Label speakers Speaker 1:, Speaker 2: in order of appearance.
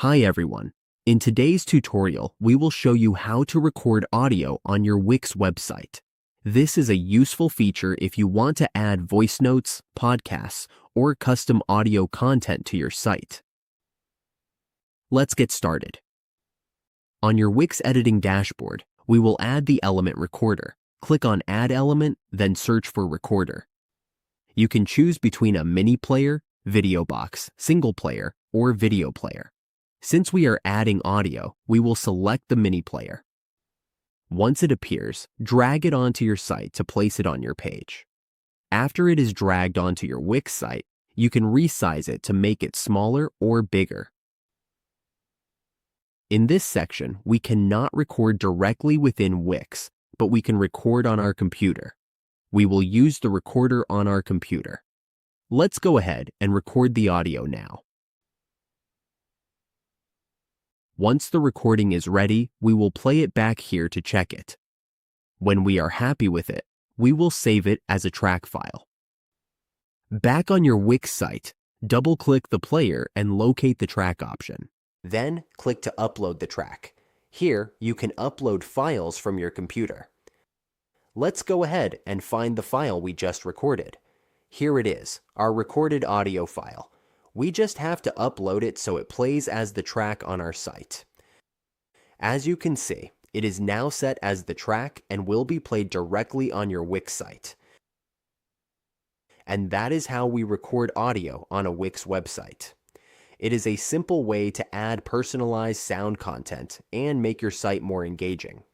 Speaker 1: Hi everyone. In today's tutorial, we will show you how to record audio on your Wix website. This is a useful feature if you want to add voice notes, podcasts, or custom audio content to your site. Let's get started. On your Wix editing dashboard, we will add the element recorder. Click on Add Element, then search for Recorder. You can choose between a mini player, video box, single player, or video player. Since we are adding audio, we will select the mini player. Once it appears, drag it onto your site to place it on your page. After it is dragged onto your Wix site, you can resize it to make it smaller or bigger. In this section, we cannot record directly within Wix, but we can record on our computer. We will use the recorder on our computer. Let's go ahead and record the audio now. Once the recording is ready, we will play it back here to check it. When we are happy with it, we will save it as a track file. Back on your Wix site, double-click the player and locate the track option. Then click to upload the track. Here, you can upload files from your computer. Let's go ahead and find the file we just recorded. Here it is, our recorded audio file. We just have to upload it so it plays as the track on our site. As you can see, it is now set as the track and will be played directly on your Wix site. And that is how we record audio on a Wix website. It is a simple way to add personalized sound content and make your site more engaging.